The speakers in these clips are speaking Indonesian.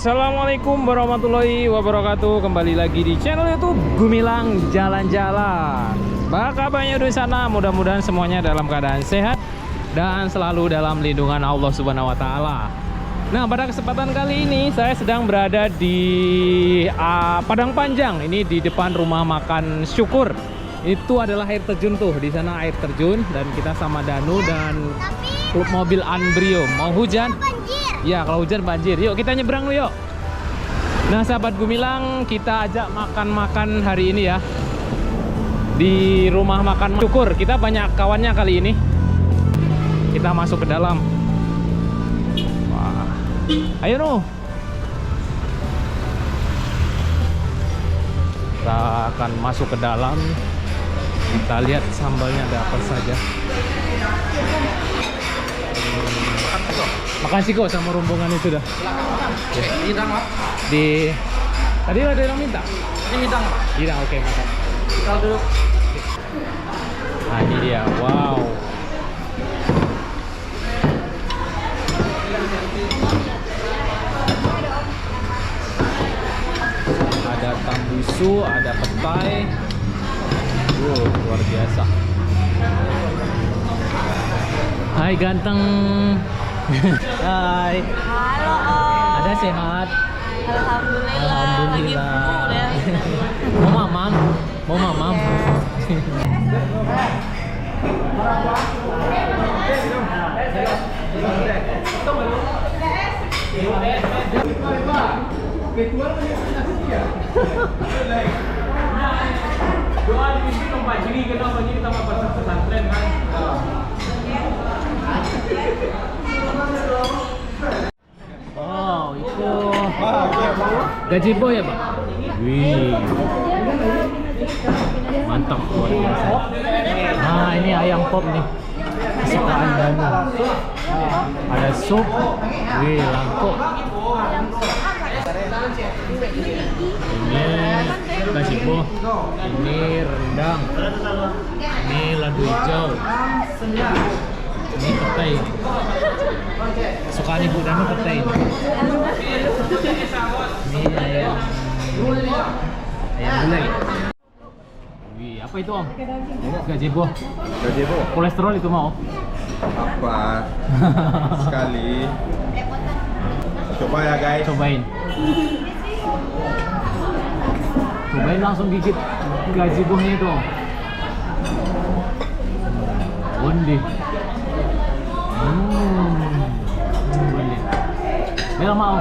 Assalamualaikum warahmatullahi wabarakatuh. Kembali lagi di channel YouTube Gumilang Jalan-Jalan. Apa kabarnya di sana? Mudah-mudahan semuanya dalam keadaan sehat dan selalu dalam lindungan Allah Subhanahu wa taala. Nah, pada kesempatan kali ini saya sedang berada di Padang Panjang. Ini di depan rumah makan Syukur. Itu adalah air terjun tuh. Di sana air terjun dan kita sama Danu dan klub mobil Anbrio. Mau hujan? Ya, kalau hujan banjir. Yuk kita nyebrang dulu yuk. Nah, sahabat Gumilang, kita ajak makan-makan hari ini ya. Di rumah makan Syukur. Kita banyak kawannya kali ini. Kita masuk ke dalam. Wah. Ayo no. Kita akan masuk ke dalam. Kita lihat sambalnya ada apa saja. Makan sih kok sama rombongan itu dah. Di tadi ada yang minta. Ini minta nggak? Iya, oke, makan. Kita dulu. Nah, ini dia. Wow. Ada tambusu, ada petai. Luar biasa. Hai ganteng. Hai. Halo Om. Ada sehat? Alhamdulillah. Lagi full ya. Mau mamam? Mau mamam? Doa dipimpin dong Pak Jiri, kenapa Jiri tambah pesantren kan? Oh, itu gazebo ya Pak? Wih, mantap luar biasa. Nah, ini ayam pop nih, kesukaan Danu. Ada sup, wih langkok. Ini gazebo, ini rendang, ini ladu hijau, ini petai. Kesukaan Ibu Danu petai. Ini ayam gulai. Wih, apa itu Om? Gazebo. Gazebo. Kolesterol itu mau? Apa? Sekali. Coba ya guys. Cobain. Cobain langsung gigit gazebonya itu. Bondi. Bondi. Bel mau?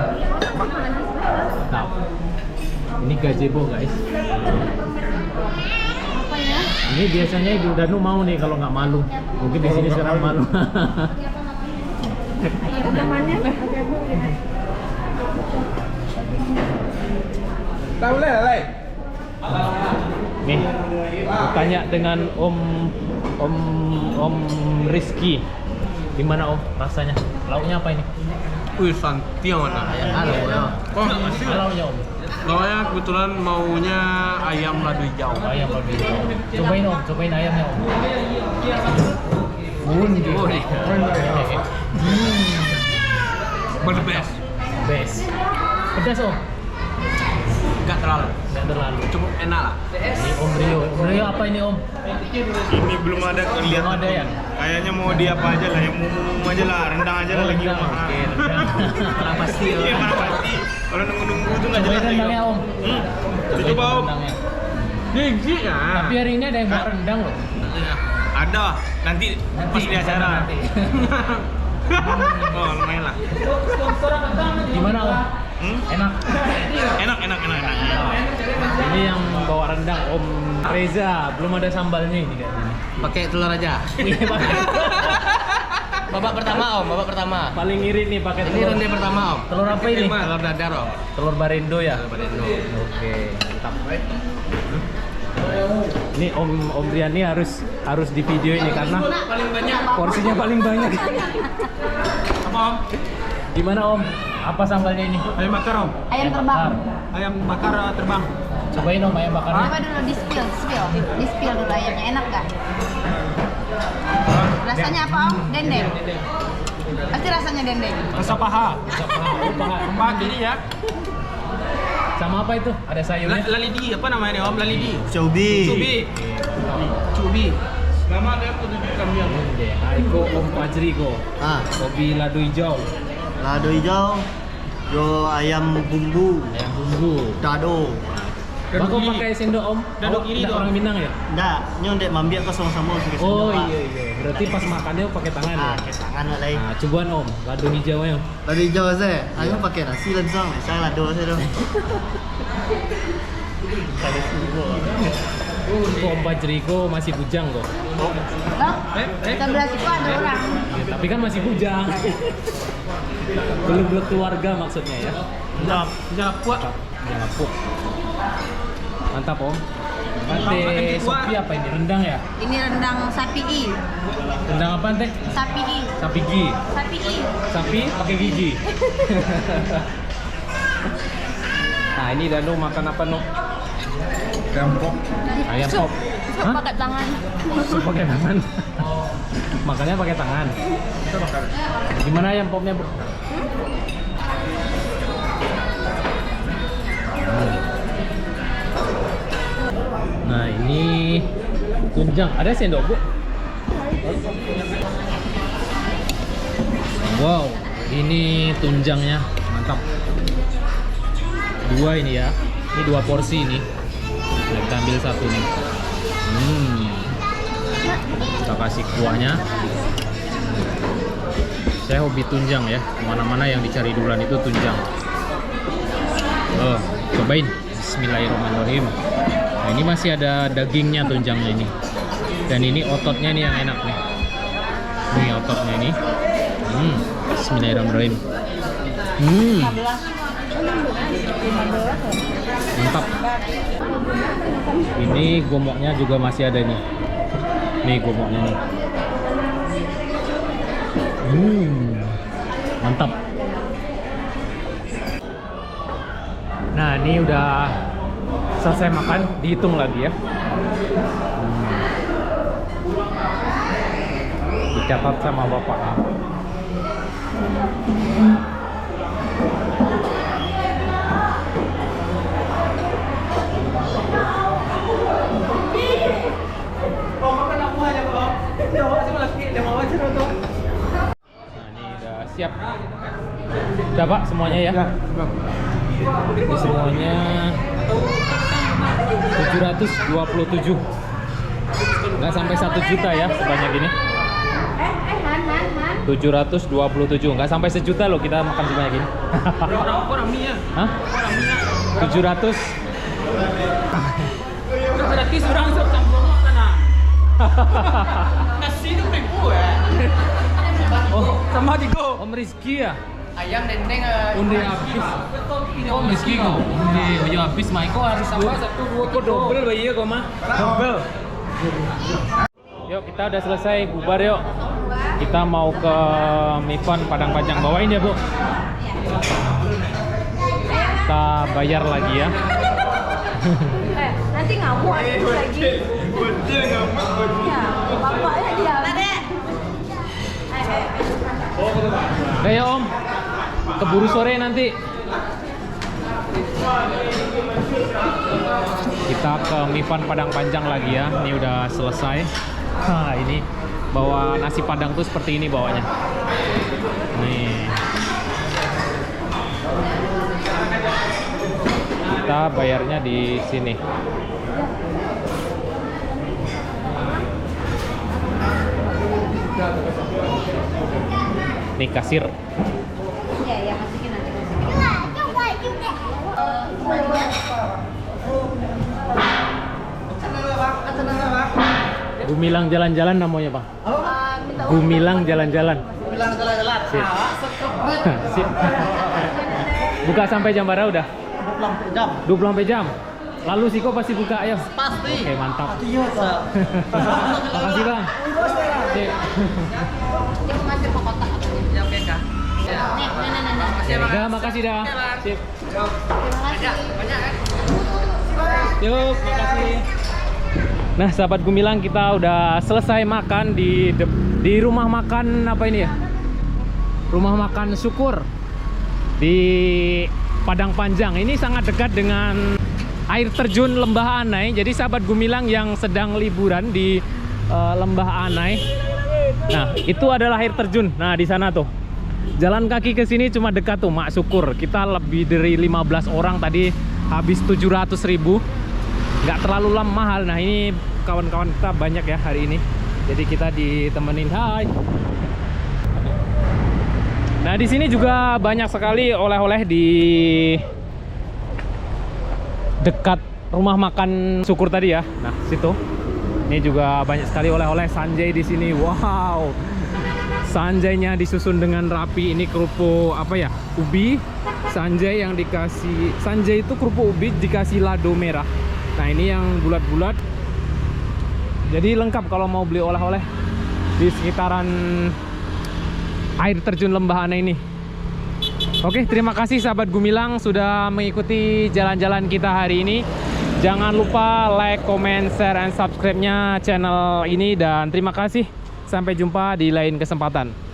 Tahu. Ini gazebo guys. Ini biasanya Ibu Danu mau nih kalau nggak malu. Mungkin di sini sekarang malu. Tahu lah. Nih, tanya dengan Om Rizky. Gimana Om rasanya? Lauknya apa ini? Wih, santiang mana? Halo ya. Oh, masih. Lauknya Om. Lauknya kebetulan maunya ayam ladu hijau. Ayam ladu hijau. Cobain Om, cobain ayamnya Om. The best. Best. Pedas Om? Enggak terlalu. Nggak terlalu. Cukup enak lah. Ini Om Rio. Om Rio apa ini Om? Ini belum ada kelihatan. Belum ada ya? Kayaknya mau dia apa aja lah, yang umum aja lah, rendang aja lah lagi Rendang, mahal. oke, rendang. Lah pasti ya. Iya, mana pasti. Kalau nunggu-nunggu itu nggak Cobain jelas. rendangnya Om. Coba Om. Rendangnya. Gigi ya. Tapi hari ini ada yang mau rendang loh. Ada. Nanti pas di acara. Nanti. Oh, lumayan lah. Gimana Om? Enak. Enak. Ini yang bawa rendang Om Reza, belum ada sambalnya ini kayaknya. Pakai telur aja. Iya, pakai. Babak pertama Om, babak pertama. Paling irit nih pakai Ini telur. ronde pertama Om. Telur apa ini? Telur dadar Om. Telur Barindo ya. Telur Barindo. Oke, mantap. Ini Om Rian ini harus di video ini karena Paling banyak. porsinya paling banyak. Apa Om? Gimana Om? Apa sambalnya ini? Ayam bakar Om. Ayam terbang. Ayam bakar terbang. Cobain Om ayam bakarnya. Coba dulu di spill dulu ayamnya, enak gak? Rasanya apa Om? Dendeng? Pasti rasanya dendeng. Rasa paha. Paha kiri ya. Sama apa itu? Ada sayurnya? Lalidi, apa namanya nih Om? Lalidi. Cobi. Cubi. Nama dia tuh kami. Aiko Om Fajri ko. Ah, Kopi lado hijau. lado hijau. Jo ayam bumbu. Ayam bumbu. Dado. Bako pakai sendok Om? Dado kiri nggak dong. orang Minang ya? Nggak, nyondek mambiak kosong sama pakai Oh sendok, Pak. iya. Berarti pas makannya pakai tangan ya? Ah, pakai tangan lah lagi. Nah, cobaan Om, lado hijaunya. Lado hijau saya. Ayo pakai nasi lah dong. Saya lado saya dong. Ada sumbu. Om Fajri ko masih bujang kok. Loh, sebelah situ ada orang. Ya, tapi kan masih bujang. Belum keluarga maksudnya ya. Jalapuk. Jalapuk. Mantap Om. Ante sopi apa ini? Rendang ya? Ini rendang sapi i. Rendang apa teh? Sapi i. Sapi gigi. Sapi i. Sapi pakai gigi. Nah ini Danu makan apa Nu? Gampok. Ayam pop. Sup Hah? pakai tangan. Sup pakai tangan. Makannya pakai tangan. Gimana ayam popnya Bu? Nah ini tunjang. Ada sendok Bu? Wow, ini tunjangnya mantap. Dua ini ya. Ini 2 porsi ini. Nah, kita ambil satu nih. Kita kasih kuahnya. Saya hobi tunjang ya. Mana-mana yang dicari duluan itu tunjang. Cobain. Bismillahirrahmanirrahim. Nah, ini masih ada dagingnya tunjangnya ini. Dan ini ototnya nih yang enak nih. Ini ototnya ini. Bismillahirrahmanirrahim. Mantap. Ini gomoknya juga masih ada nih. Nih gomoknya nih. Mantap. Nah ini udah selesai makan, dihitung lagi ya. Dicatat sama bapak. Nah ini udah siap. Udah Pak semuanya ya? Ini semuanya 727. Nggak sampai 1 juta ya sebanyak ini. 727, nggak sampai 1 juta loh kita makan sebanyak ini. Orang mie. Hah? 700. Gratis orang campur sana. Nasi itu ribu ya. Oh, Sama Digo. Om Rizky ya? Ayam dendeng Undi habis. Om Rizky kok. Undi baju habis, Maiko harus sama 1 2 kok double bayi ya kok mah. Double. Yuk kita udah selesai bubar yuk. Kita mau ke Mifan Padang Panjang, bawain ya Bu. Kita bayar lagi ya. Nanti ngamuk lagi. Ya, bapaknya dia. Udah ya Om. Keburu sore nanti. Kita ke Mifan Padang Panjang lagi ya. Ini udah selesai. Nah, ini bawa nasi padang tuh seperti ini bawanya. Nih. Kita bayarnya di sini. Nih kasir. Iya, masukin nanti. Gumilang jalan-jalan namanya Pak. Gumilang jalan-jalan. Bilang jalan-jalan. Sip. Sip. Buka sampai jam berapa udah? 24 jam. Lalu Siko pasti buka ayo. Pasti. Oke, mantap. Iya, Pak. Makasih Bang. Sip. Dia mau ngasih ke kotak. Ya oke Kak. Nih. Udah, makasih dah. Sip. Terima kasih. Yuk, makasih. Nah, sahabat Gumilang, kita udah selesai makan di rumah makan apa ini ya? rumah makan Syukur di Padang Panjang. Ini sangat dekat dengan air terjun Lembah Anai. Jadi sahabat Gumilang yang sedang liburan di Lembah Anai, nah itu adalah air terjun. Nah di sana tuh jalan kaki ke sini cuma dekat tuh Mak Syukur. Kita lebih dari 15 orang tadi, habis 700.000, nggak terlalu mahal. Nah ini kawan-kawan kita banyak ya hari ini, jadi kita ditemenin. Hai. Nah di sini juga banyak sekali oleh-oleh di dekat rumah makan Syukur tadi ya. Nah situ, ini juga banyak sekali oleh-oleh. Sanjay di sini, wow. Sanjaynya disusun dengan rapi. Ini kerupuk apa ya? Ubi. Sanjay yang dikasih, Sanjay itu kerupuk ubi dikasih lado merah. Nah ini yang bulat-bulat. Jadi lengkap kalau mau beli oleh-oleh di sekitaran air terjun Lembah Anai ini. Oke, terima kasih sahabat Gumilang sudah mengikuti jalan-jalan kita hari ini. Jangan lupa like, comment, share, and subscribe-nya channel ini. Dan terima kasih. Sampai jumpa di lain kesempatan.